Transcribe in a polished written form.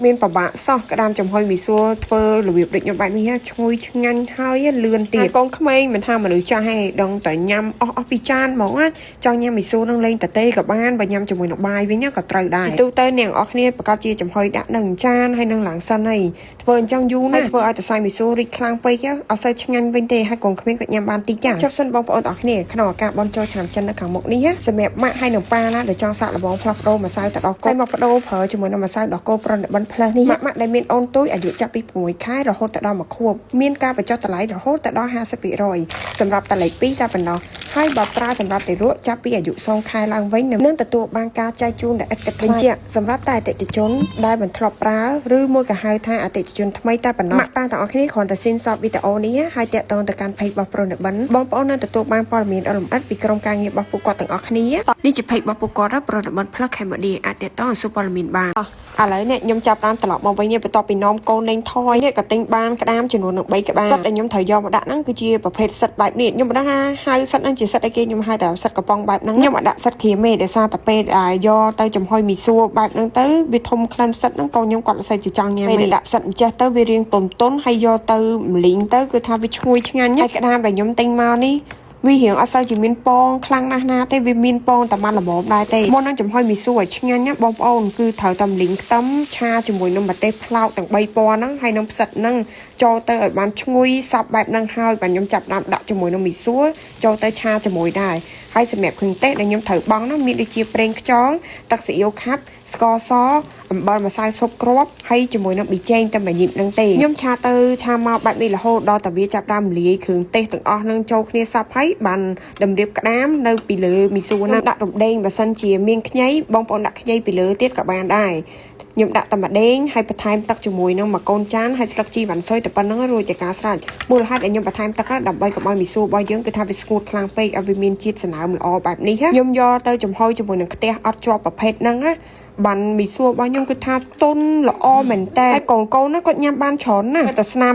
មានប្របាក់សោះក្តាមចំហុយមីសួរធ្វើរបៀបដូចខ្ញុំបែបនេះឈ្ងុយឆ្ងាញ់ហើយលឿនទៀតកូនក្មេងមិនថាមនុស្សចាស់ទេដងតែញ៉ាំអស់ពីចានហ្មងចង់ញ៉ាំមីសួរនឹងលេងតេក៏បានបើញ៉ាំជាមួយនឹងបាយវិញក៏ត្រូវដែរទូទៅអ្នកអស់គ្នាប្រកាសជាចំហុយដាក់នឹងចានហើយនឹងឡើងសិនហើយធ្វើអញ្ចឹងយូរណាស់ធ្វើឲ្យតែសាយមីសួររីកខ្លាំងពេកអត់សូវឆ្ងាញ់វិញទេហើយកូនក្មេងក៏ញ៉ាំបានតិចចាចុះសិនបងប្អូនអស់គ្នាក្នុងឱកាសបន់ជោឆ្នាំចិននៅខាងមុខនេះសម្រាប់ម៉ាក់ហើយនឹងប៉ាណាដែលចង់សាកល្បងផ្លាស់ប្ដូរម្សៅទឹកដោះគោមកបដូរប្រើជាមួយនឹងម្សៅដោះគោប្រណិបិនផ្លើសនេះម៉ាក់ដែលមានអូនទូចអាយុចាប់ពី6ខែរហូតដល់1ខួបមានការបញ្ចុះតម្លៃរហូតដល់ 50% សម្រាប់តលេខ2តែប៉ុណ្ណោះហើយបើប្រើសម្រាប់ទារកចាប់ពីអាយុ0ខែឡើងវិញនឹងទទួលបានការចែកជូនដែលឥតគិតថ្លៃបញ្ជាក់សម្រាប់តែអតិថិជនដែលមិនធ្លាប់ប្រើឬមួយក៏ហៅថាអតិថិជនថ្មីតែប៉ុណ្ណោះម៉ាក់ប៉ាទាំងអស់គ្នាគ្រាន់តែស៊ីនសតវីដេអូនេះហើយតាក់ទងទៅកាន់ page របស់ប្រណិបិនបងប្អូននឹងទទួលបានព័ត៌មានអលម្អិតពីក្រុមការងាររបស់ពួកគាត់ទាំងអស់គ្នានេះជា page របស់ពួកគាត់ប្រណិបិន Plus Cambodia អាចតាក់ទងសុព័ត៌មានបានឥឡូវនេះខ្ញុំចាប់តាមត្រឡប់មកវិញបន្ទាប់ពីនាំកូនលេងថយនេះក៏ទិញបានក្តាមចំនួននឹង3ក្បាលសិតដែលខ្ញុំត្រូវយកមកដាក់ហ្នឹងគឺជាប្រភេទសិតបែបនេះខ្ញុំមិនដឹងថាហៅសិតហ្នឹងជាសិតអីគេខ្ញុំហៅតែសិតកំប៉ុងបែបហ្នឹងខ្ញុំអត់ដាក់សិតគ្រាមេដោយសារតែពេលយកទៅចំហុយមីសួរបែបហ្នឹងទៅវាធំក្លិនសិតហ្នឹងកូនខ្ញុំគាត់សើចចង់ញ៉ាំពេលដាក់សិតអញ្ចេះទៅវារៀងតុនហើយយកទៅម្លីងទៅគឺថាវាឈ្ងុយឆ្ងាញ់ហើយក្តាមដែលខ្ញុំទិញមកនេះវារៀងអត់សូវជាមានពងខ្លាំងណាស់ណាទេវាមានពងតែម៉ាត់ល្មមដែរទេមុននឹងចំហុយមីសួរឲ្យឆ្ងាញ់ណាបងប្អូនគឺត្រូវតែម្លីងខ្ទឹមឆាជាមួយនឹងម្ទេសផ្លោកទាំង3ពណ៌ហ្នឹងហើយនឹងផ្សិតហ្នឹងចូលទៅឲ្យបានឈ្ងុយសពបែបហ្នឹងហើយបាទខ្ញុំចាប់ដាក់ជាមួយនឹងមីសួរចូលទៅឆាជាមួយដែរហើយសម្រាប់គ្រឿងទេសដែលខ្ញុំត្រូវបង់នោះមានដូចជាប្រេងខ្យងទឹកស៊ីអ៊ីវខាប់ស្ករសអំបិលម្សៅស៊ុបគ្រាប់ហើយជាមួយនឹងប៊ីចេងតែមួយញ៉ាំហ្នឹងទេខ្ញុំឆាទៅឆាមកបែបនេះរហូតដល់តែវាចាប់ដើមលាយគ្រឿងទេសទាំងអស់ហ្នឹងចូលគ្នាសពហើយបានតម្រៀបក្តាមនៅពីលើមីសួរហ្នឹងដាក់រំដេងបើសិនជាមានខ្ញីបងប្អូនដាក់ខ្ញីពីលើទៀតក៏បានដែរខ្ញុំដាក់តែម្ដេងហើយបន្ថែមទឹកជាមួយនឹងមួយកូនចានហើយស្លឹកជីវ៉ាន់ស៊ុយតែប៉ុណ្្នឹងរួចជាការស្រេចមូលហេតុដែលខ្ញុំបន្ថែមទឹកដើម្បីកុំឲ្យមីសួររបស់យើងគឺថាវាស្ងួតខ្លាំងពេកឲ្យវាមានជាតិសណ្ដើមល្អបែបនេះខ្ញុំយកទៅចំហុយជាមួយនឹងខ្ទះអត់ជាប់ប្រភេទហ្នឹងណាបានមីសួររបស់ខ្ញុំគឺថាទុនល្អមែនតើហើយកូនណាគាត់ញ៉ាំបានច្រើនណាស់តែស្នាម